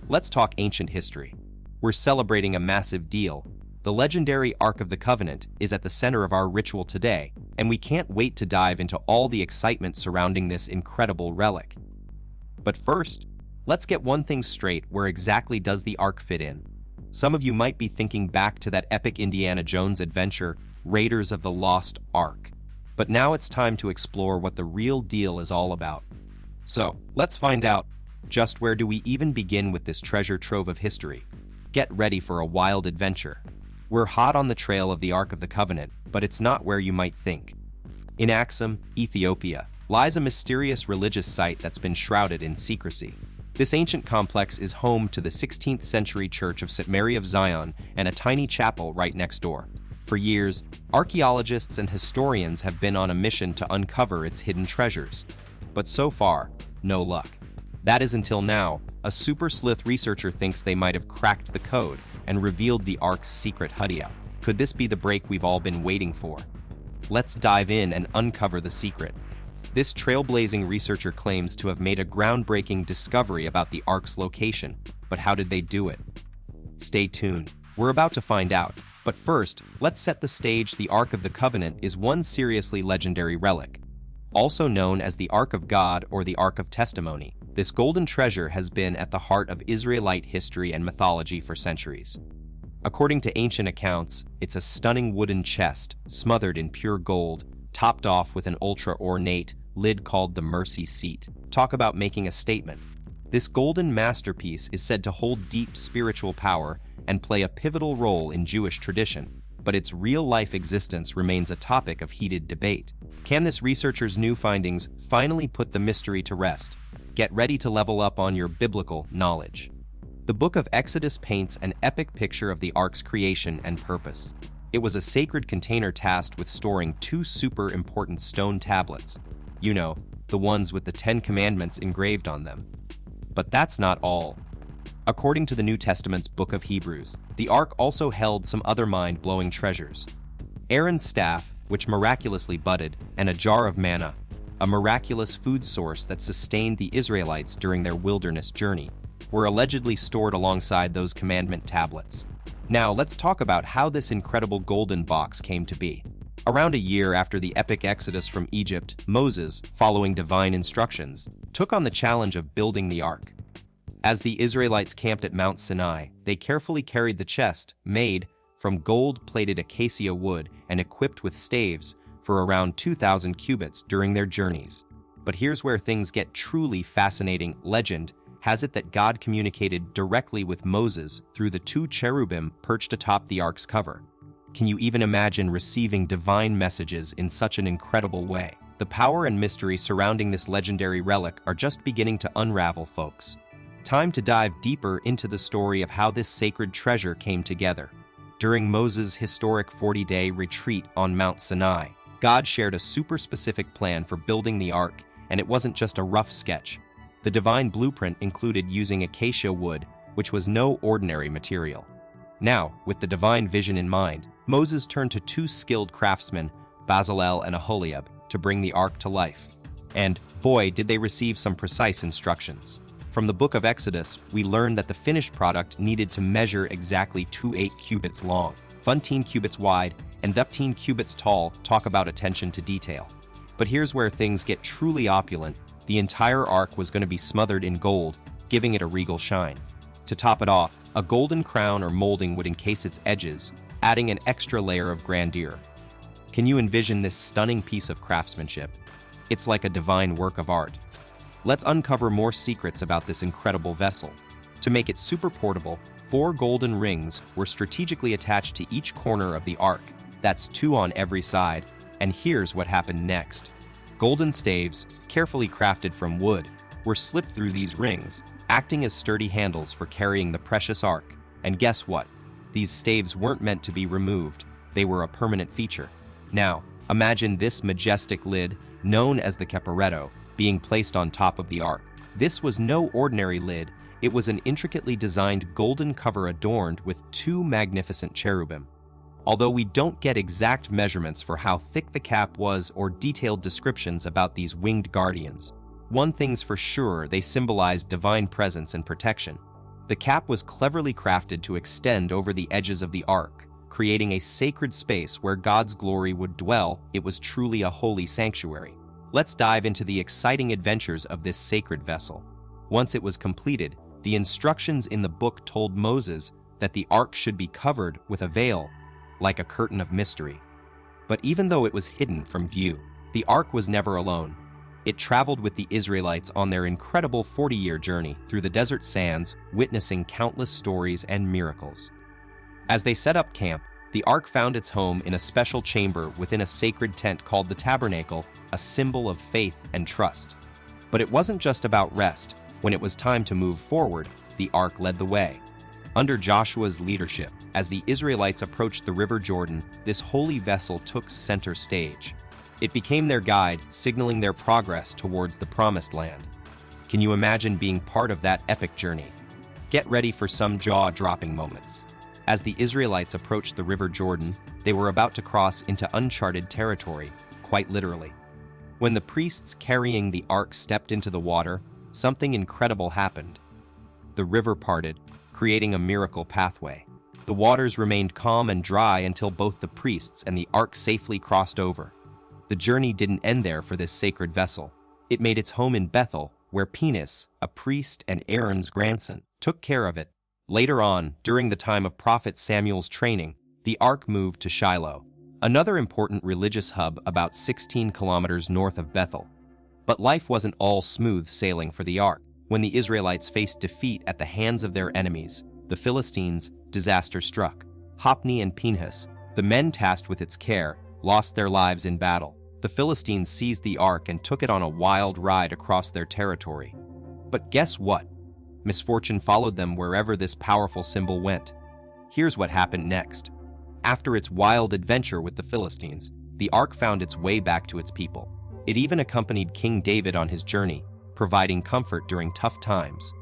let's talk ancient history. We're celebrating a massive deal. The legendary Ark of the Covenant is at the center of our ritual today, and we can't wait to dive into all the excitement surrounding this incredible relic. But first, let's get one thing straight: where exactly does the Ark fit in? Some of you might be thinking back to that epic Indiana Jones adventure, Raiders of the Lost Ark. But now it's time to explore what the real deal is all about. So, let's find out. Just where do we even begin with this treasure trove of history? Get ready for a wild adventure. We're hot on the trail of the Ark of the Covenant, but it's not where you might think. In Axum, Ethiopia, lies a mysterious religious site that's been shrouded in secrecy. This ancient complex is home to the 16th century Church of St. Mary of Zion and a tiny chapel right next door. For years, archaeologists and historians have been on a mission to uncover its hidden treasures. But so far, no luck. That is until now, a super sleuth researcher thinks they might have cracked the code and revealed the Ark's secret hideout. Could this be the break we've all been waiting for? Let's dive in and uncover the secret. This trailblazing researcher claims to have made a groundbreaking discovery about the Ark's location, but how did they do it? Stay tuned. We're about to find out. But first, let's set the stage. The Ark of the Covenant is one seriously legendary relic. Also known as the Ark of God or the Ark of Testimony, this golden treasure has been at the heart of Israelite history and mythology for centuries. According to ancient accounts, it's a stunning wooden chest, smothered in pure gold, topped off with an ultra-ornate lid called the Mercy Seat. Talk about making a statement. This golden masterpiece is said to hold deep spiritual power and play a pivotal role in Jewish tradition, but its real-life existence remains a topic of heated debate. Can this researcher's new findings finally put the mystery to rest? Get ready to level up on your biblical knowledge. The book of Exodus paints an epic picture of the Ark's creation and purpose. It was a sacred container tasked with storing two super important stone tablets. You know, the ones with the 10 Commandments engraved on them. But that's not all. According to the New Testament's book of Hebrews, the Ark also held some other mind-blowing treasures. Aaron's staff, which miraculously budded, and a jar of manna, a miraculous food source that sustained the Israelites during their wilderness journey, were allegedly stored alongside those commandment tablets. Now, let's talk about how this incredible golden box came to be. Around a year after the epic exodus from Egypt, Moses, following divine instructions, took on the challenge of building the Ark. As the Israelites camped at Mount Sinai, they carefully carried the chest, made from gold-plated acacia wood and equipped with staves, for around 2,000 cubits during their journeys. But here's where things get truly fascinating. Legend has it that God communicated directly with Moses through the two cherubim perched atop the Ark's cover. Can you even imagine receiving divine messages in such an incredible way? The power and mystery surrounding this legendary relic are just beginning to unravel, folks. Time to dive deeper into the story of how this sacred treasure came together. During Moses' historic 40-day retreat on Mount Sinai, God shared a super-specific plan for building the Ark, and it wasn't just a rough sketch. The divine blueprint included using acacia wood, which was no ordinary material. Now, with the divine vision in mind, Moses turned to two skilled craftsmen, Bezalel and Aholiab, to bring the Ark to life. And, boy, did they receive some precise instructions. From the book of Exodus, we learned that the finished product needed to measure exactly 28 cubits long, 15 cubits wide, and 15 cubits tall. Talk about attention to detail. But here's where things get truly opulent. The entire Ark was going to be smothered in gold, giving it a regal shine. To top it off, a golden crown or molding would encase its edges, adding an extra layer of grandeur. Can you envision this stunning piece of craftsmanship? It's like a divine work of art. Let's uncover more secrets about this incredible vessel. To make it super portable, 4 golden rings were strategically attached to each corner of the Ark. That's 2 on every side. And here's what happened next. Golden staves, carefully crafted from wood, were slipped through these rings, acting as sturdy handles for carrying the precious Ark. And guess what? These staves weren't meant to be removed. They were a permanent feature. Now, imagine this majestic lid, known as the caporetto, being placed on top of the Ark. This was no ordinary lid. It was an intricately designed golden cover adorned with 2 magnificent cherubim. Although we don't get exact measurements for how thick the cap was or detailed descriptions about these winged guardians, one thing's for sure: they symbolized divine presence and protection. The cap was cleverly crafted to extend over the edges of the ark, creating a sacred space where God's glory would dwell. It was truly a holy sanctuary. Let's dive into the exciting adventures of this sacred vessel. Once it was completed, the instructions in the book told Moses that the ark should be covered with a veil, like a curtain of mystery. But even though it was hidden from view, the ark was never alone. It traveled with the Israelites on their incredible 40-year journey through the desert sands, witnessing countless stories and miracles. As they set up camp, the ark found its home in a special chamber within a sacred tent called the tabernacle, a symbol of faith and trust. But it wasn't just about rest. When it was time to move forward, the ark led the way. Under Joshua's leadership, as the Israelites approached the River Jordan, this holy vessel took center stage. It became their guide, signaling their progress towards the Promised Land. Can you imagine being part of that epic journey? Get ready for some jaw-dropping moments. As the Israelites approached the River Jordan, they were about to cross into uncharted territory, quite literally. When the priests carrying the ark stepped into the water, something incredible happened. The river parted, creating a miracle pathway. The waters remained calm and dry until both the priests and the ark safely crossed over. The journey didn't end there for this sacred vessel. It made its home in Bethel, where Penis, a priest and Aaron's grandson, took care of it. Later on, during the time of Prophet Samuel's training, the ark moved to Shiloh, another important religious hub about 16 kilometers north of Bethel. But life wasn't all smooth sailing for the ark. When the Israelites faced defeat at the hands of their enemies, the Philistines, disaster struck. Hophni and Phinehas, the men tasked with its care, lost their lives in battle. The Philistines seized the ark and took it on a wild ride across their territory. But guess what? Misfortune followed them wherever this powerful symbol went. Here's what happened next. After its wild adventure with the Philistines, the ark found its way back to its people. It even accompanied King David on his journey, providing comfort during tough times.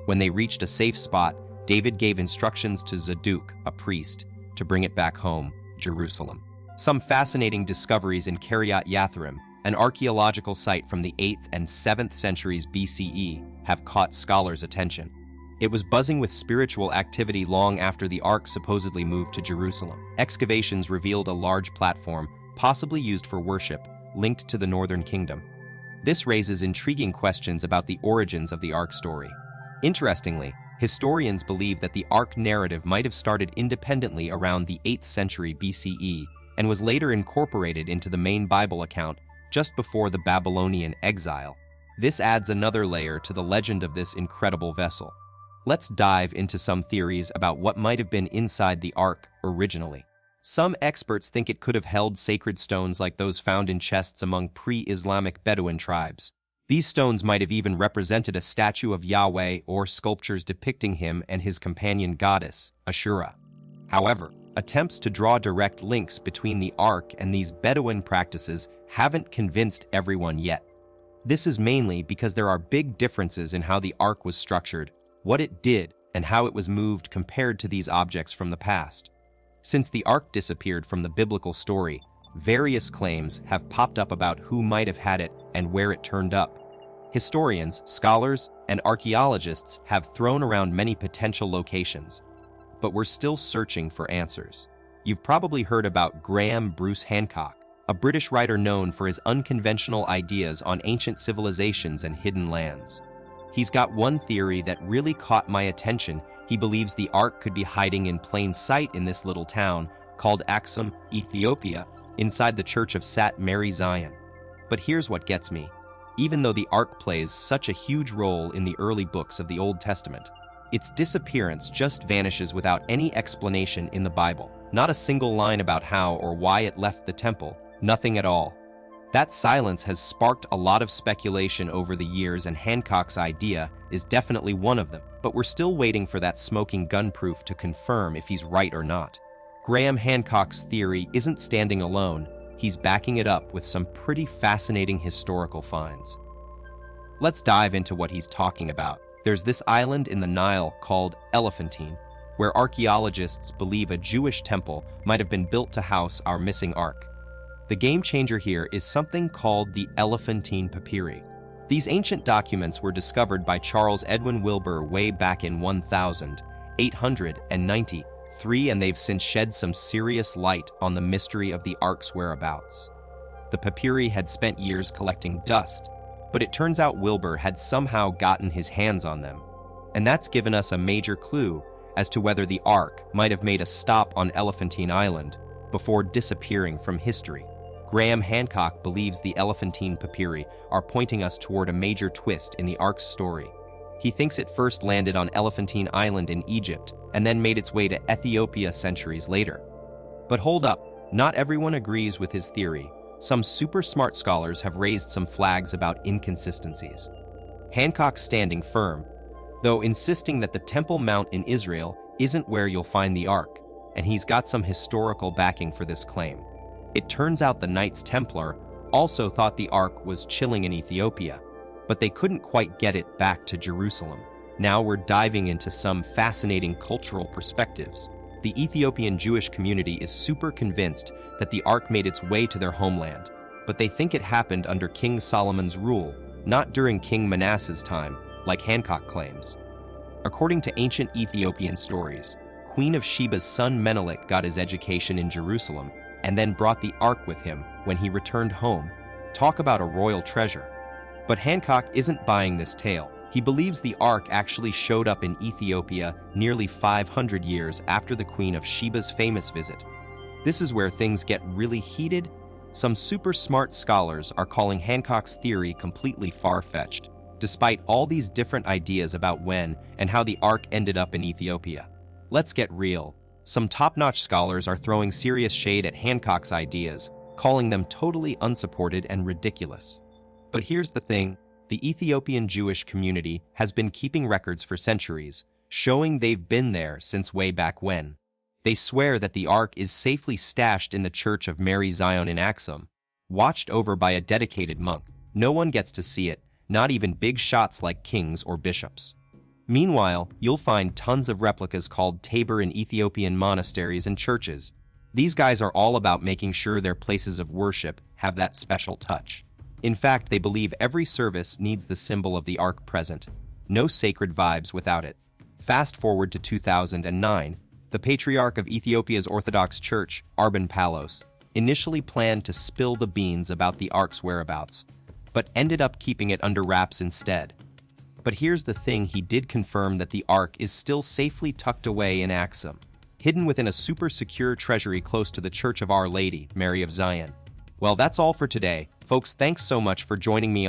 When they reached a safe spot, David gave instructions to Zadok, a priest, to bring it back home, Jerusalem. Some fascinating discoveries in Kiryat Yathrim, an archaeological site from the 8th and 7th centuries BCE, have caught scholars' attention. It was buzzing with spiritual activity long after the ark supposedly moved to Jerusalem. Excavations revealed a large platform, possibly used for worship, linked to the northern kingdom. This raises intriguing questions about the origins of the ark story. Interestingly, historians believe that the ark narrative might have started independently around the 8th century BCE and was later incorporated into the main Bible account just before the Babylonian exile. This adds another layer to the legend of this incredible vessel. Let's dive into some theories about what might have been inside the ark originally. Some experts think it could have held sacred stones like those found in chests among pre-Islamic Bedouin tribes. These stones might have even represented a statue of Yahweh or sculptures depicting him and his companion goddess, Ashura. However, attempts to draw direct links between the ark and these Bedouin practices haven't convinced everyone yet. This is mainly because there are big differences in how the ark was structured, what it did, and how it was moved compared to these objects from the past. Since the ark disappeared from the biblical story, various claims have popped up about who might have had it and where it turned up. Historians, scholars, and archaeologists have thrown around many potential locations, but we're still searching for answers. You've probably heard about Graham Bruce Hancock, a British writer known for his unconventional ideas on ancient civilizations and hidden lands. He's got one theory that really caught my attention. He believes the ark could be hiding in plain sight in this little town called Axum, Ethiopia, inside the Church of Sat Mary Zion. But here's what gets me. Even though the ark plays such a huge role in the early books of the Old Testament, its disappearance just vanishes without any explanation in the Bible. Not a single line about how or why it left the temple, nothing at all. That silence has sparked a lot of speculation over the years, and Hancock's idea is definitely one of them. But we're still waiting for that smoking gun proof to confirm if he's right or not. Graham Hancock's theory isn't standing alone. He's backing it up with some pretty fascinating historical finds. Let's dive into what he's talking about. There's this island in the Nile called Elephantine, where archaeologists believe a Jewish temple might have been built to house our missing ark. The game changer here is something called the Elephantine Papyri. These ancient documents were discovered by Charles Edwin Wilbur way back in 1893, and they've since shed some serious light on the mystery of the Ark's whereabouts. The papyri had spent years collecting dust, but it turns out Wilbur had somehow gotten his hands on them. And that's given us a major clue as to whether the Ark might have made a stop on Elephantine Island before disappearing from history. Graham Hancock believes the Elephantine papyri are pointing us toward a major twist in the Ark's story. He thinks it first landed on Elephantine Island in Egypt and then made its way to Ethiopia centuries later. But hold up, not everyone agrees with his theory. Some super smart scholars have raised some flags about inconsistencies. Hancock's standing firm, though insisting that the Temple Mount in Israel isn't where you'll find the Ark, and he's got some historical backing for this claim. It turns out the Knights Templar also thought the Ark was chilling in Ethiopia, but they couldn't quite get it back to Jerusalem. Now we're diving into some fascinating cultural perspectives. The Ethiopian Jewish community is super convinced that the Ark made its way to their homeland, but they think it happened under King Solomon's rule, not during King Manasseh's time, like Hancock claims. According to ancient Ethiopian stories, Queen of Sheba's son Menelik got his education in Jerusalem and then brought the Ark with him when he returned home. Talk about a royal treasure. But Hancock isn't buying this tale. He believes the Ark actually showed up in Ethiopia nearly 500 years after the Queen of Sheba's famous visit. This is where things get really heated. Some super smart scholars are calling Hancock's theory completely far-fetched, despite all these different ideas about when and how the Ark ended up in Ethiopia. Let's get real. Some top-notch scholars are throwing serious shade at Hancock's ideas, calling them totally unsupported and ridiculous. But here's the thing. The Ethiopian Jewish community has been keeping records for centuries, showing they've been there since way back when. They swear that the Ark is safely stashed in the Church of Mary Zion in Axum, watched over by a dedicated monk. No one gets to see it, not even big shots like kings or bishops. Meanwhile, you'll find tons of replicas called Tabor in Ethiopian monasteries and churches. These guys are all about making sure their places of worship have that special touch. In fact, they believe every service needs the symbol of the Ark present. No sacred vibes without it. Fast forward to 2009, the Patriarch of Ethiopia's Orthodox Church, Arban Palos, initially planned to spill the beans about the Ark's whereabouts, but ended up keeping it under wraps instead. But here's the thing, he did confirm that the Ark is still safely tucked away in Axum, hidden within a super secure treasury close to the Church of Our Lady, Mary of Zion. Well, that's all for today. Folks, thanks so much for joining me